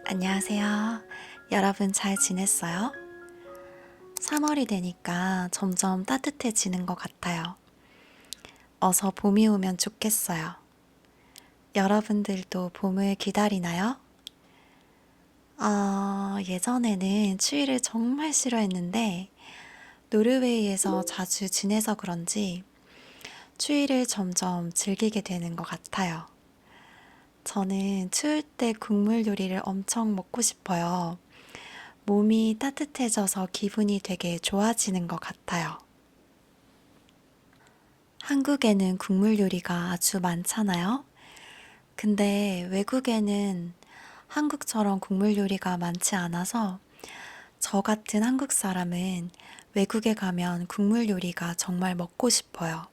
안녕하세요. 여러분 잘 지냈어요? 3월이 되니까 점점 따뜻해지는 것 같아요. 어서 봄이 오면 좋겠어요. 여러분들도 봄을 기다리나요? 예전에는 추위를 정말 싫어했는데 노르웨이에서 자주 지내서 그런지 추위를 점점 즐기게 되는 것 같아요. 저는 추울 때 국물 요리를 엄청 먹고 싶어요. 몸이 따뜻해져서 기분이 되게 좋아지는 것 같아요. 한국에는 국물 요리가 아주 많잖아요. 근데 외국에는 한국처럼 국물 요리가 많지 않아서 저 같은 한국 사람은 외국에 가면 국물 요리가 정말 먹고 싶어요.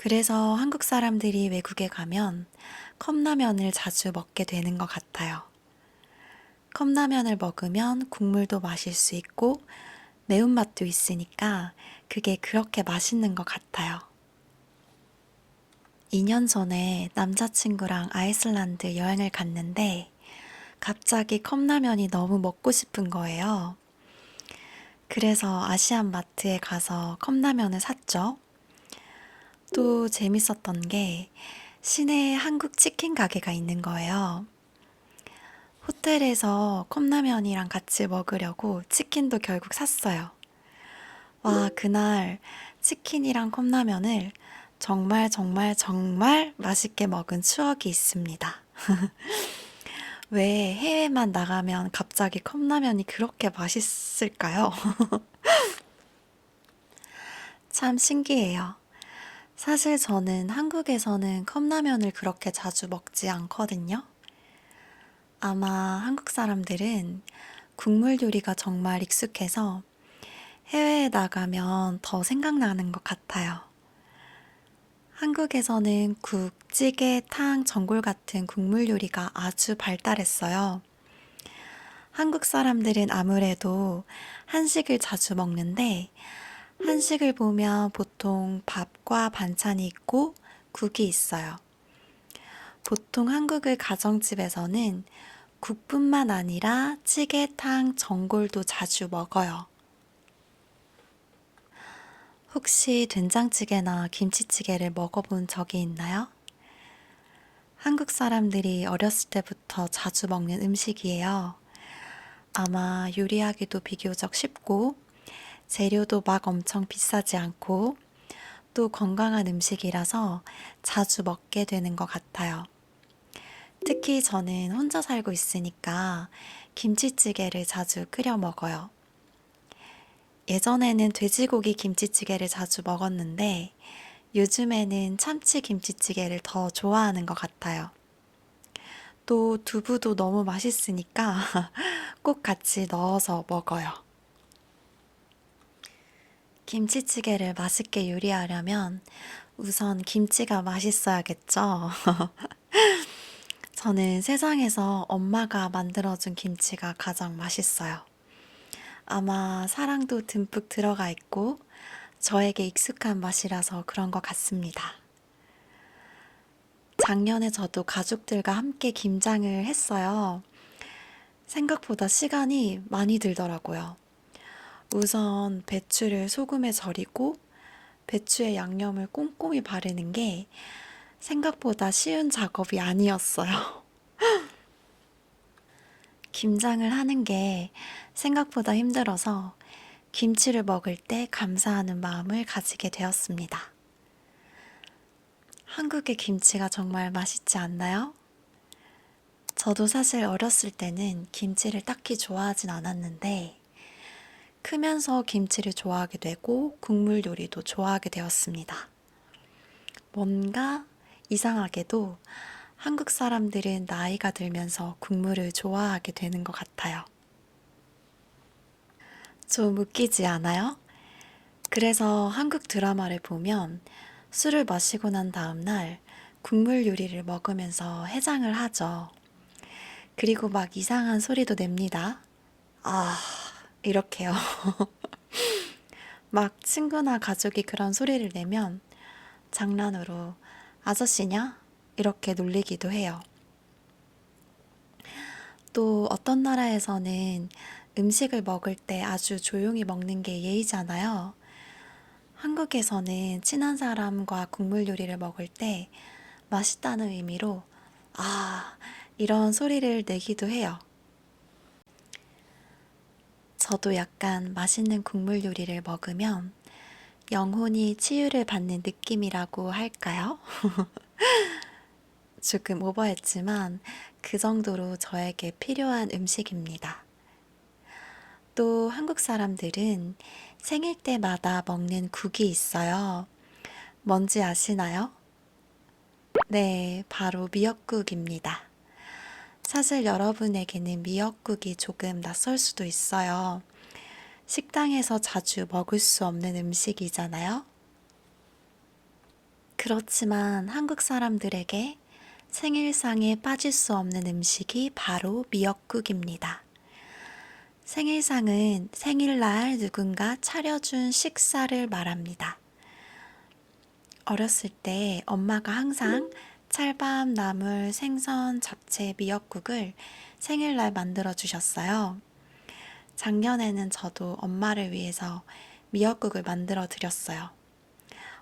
그래서 한국 사람들이 외국에 가면 컵라면을 자주 먹게 되는 것 같아요. 컵라면을 먹으면 국물도 마실 수 있고 매운맛도 있으니까 그게 그렇게 맛있는 것 같아요. 2년 전에 남자친구랑 아이슬란드 여행을 갔는데 갑자기 컵라면이 너무 먹고 싶은 거예요. 그래서 아시안 마트에 가서 컵라면을 샀죠. 또 재밌었던 게 시내에 한국 치킨 가게가 있는 거예요. 호텔에서 컵라면이랑 같이 먹으려고 치킨도 결국 샀어요. 와, 그날 치킨이랑 컵라면을 정말 정말 정말 맛있게 먹은 추억이 있습니다. 왜 해외만 나가면 갑자기 컵라면이 그렇게 맛있을까요? 참 신기해요. 사실 저는 한국에서는 컵라면을 그렇게 자주 먹지 않거든요. 아마 한국 사람들은 국물 요리가 정말 익숙해서 해외에 나가면 더 생각나는 것 같아요. 한국에서는 국, 찌개, 탕, 전골 같은 국물 요리가 아주 발달했어요. 한국 사람들은 아무래도 한식을 자주 먹는데, 한식을 보면 보통 밥과 반찬이 있고 국이 있어요. 보통 한국의 가정집에서는 국뿐만 아니라 찌개, 탕, 전골도 자주 먹어요. 혹시 된장찌개나 김치찌개를 먹어본 적이 있나요? 한국 사람들이 어렸을 때부터 자주 먹는 음식이에요. 아마 요리하기도 비교적 쉽고, 재료도 막 엄청 비싸지 않고, 또 건강한 음식이라서 자주 먹게 되는 것 같아요. 특히 저는 혼자 살고 있으니까 김치찌개를 자주 끓여 먹어요. 예전에는 돼지고기 김치찌개를 자주 먹었는데 요즘에는 참치 김치찌개를 더 좋아하는 것 같아요. 또 두부도 너무 맛있으니까 꼭 같이 넣어서 먹어요. 김치찌개를 맛있게 요리하려면 우선 김치가 맛있어야겠죠? 저는 세상에서 엄마가 만들어준 김치가 가장 맛있어요. 아마 사랑도 듬뿍 들어가 있고 저에게 익숙한 맛이라서 그런 것 같습니다. 작년에 저도 가족들과 함께 김장을 했어요. 생각보다 시간이 많이 들더라고요. 우선 배추를 소금에 절이고 배추에 양념을 꼼꼼히 바르는 게 생각보다 쉬운 작업이 아니었어요. 김장을 하는 게 생각보다 힘들어서 김치를 먹을 때 감사하는 마음을 가지게 되었습니다. 한국의 김치가 정말 맛있지 않나요? 저도 사실 어렸을 때는 김치를 딱히 좋아하진 않았는데 크면서 김치를 좋아하게 되고 국물 요리도 좋아하게 되었습니다. 뭔가 이상하게도 한국 사람들은 나이가 들면서 국물을 좋아하게 되는 것 같아요. 좀 웃기지 않아요? 그래서 한국 드라마를 보면 술을 마시고 난 다음날 국물 요리를 먹으면서 해장을 하죠. 그리고 막 이상한 소리도 냅니다. 아, 이렇게요. 막 친구나 가족이 그런 소리를 내면 장난으로 아저씨냐? 이렇게 놀리기도 해요. 또 어떤 나라에서는 음식을 먹을 때 아주 조용히 먹는 게 예의잖아요. 한국에서는 친한 사람과 국물 요리를 먹을 때 맛있다는 의미로 아, 이런 소리를 내기도 해요. 저도 약간 맛있는 국물 요리를 먹으면 영혼이 치유를 받는 느낌이라고 할까요? 조금 오버했지만 그 정도로 저에게 필요한 음식입니다. 또 한국 사람들은 생일 때마다 먹는 국이 있어요. 뭔지 아시나요? 네, 바로 미역국입니다. 사실 여러분에게는 미역국이 조금 낯설 수도 있어요. 식당에서 자주 먹을 수 없는 음식이잖아요. 그렇지만 한국 사람들에게 생일상에 빠질 수 없는 음식이 바로 미역국입니다. 생일상은 생일날 누군가 차려준 식사를 말합니다. 어렸을 때 엄마가 항상 찰밥, 나물, 생선, 잡채, 미역국을 생일날 만들어 주셨어요. 작년에는 저도 엄마를 위해서 미역국을 만들어 드렸어요.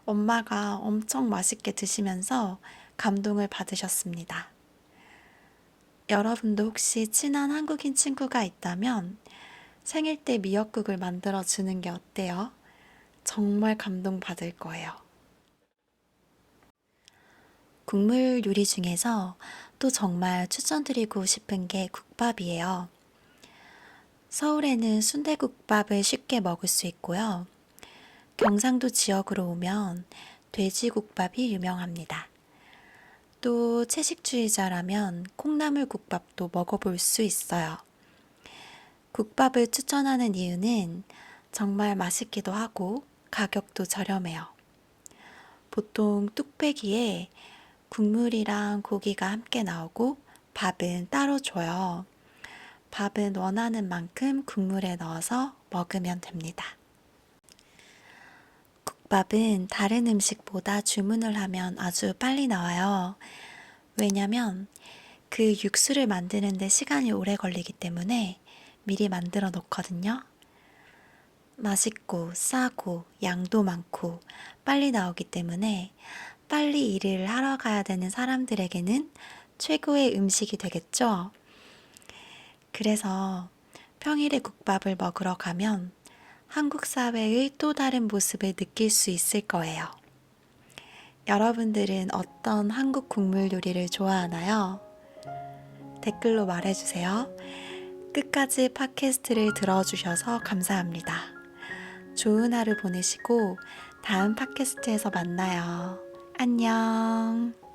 엄마가 엄청 맛있게 드시면서 감동을 받으셨습니다. 여러분도 혹시 친한 한국인 친구가 있다면 생일 때 미역국을 만들어 주는 게 어때요? 정말 감동받을 거예요. 국물 요리 중에서 또 정말 추천드리고 싶은 게 국밥이에요. 서울에는 순대국밥을 쉽게 먹을 수 있고요. 경상도 지역으로 오면 돼지국밥이 유명합니다. 또 채식주의자라면 콩나물국밥도 먹어볼 수 있어요. 국밥을 추천하는 이유는 정말 맛있기도 하고 가격도 저렴해요. 보통 뚝배기에 국물이랑 고기가 함께 나오고 밥은 따로 줘요. 밥은 원하는 만큼 국물에 넣어서 먹으면 됩니다. 국밥은 다른 음식보다 주문을 하면 아주 빨리 나와요. 왜냐면 그 육수를 만드는데 시간이 오래 걸리기 때문에 미리 만들어 놓거든요. 맛있고 싸고 양도 많고 빨리 나오기 때문에 빨리 일을 하러 가야 되는 사람들에게는 최고의 음식이 되겠죠. 그래서 평일에 국밥을 먹으러 가면 한국 사회의 또 다른 모습을 느낄 수 있을 거예요. 여러분들은 어떤 한국 국물 요리를 좋아하나요? 댓글로 말해주세요. 끝까지 팟캐스트를 들어주셔서 감사합니다. 좋은 하루 보내시고 다음 팟캐스트에서 만나요. 안녕.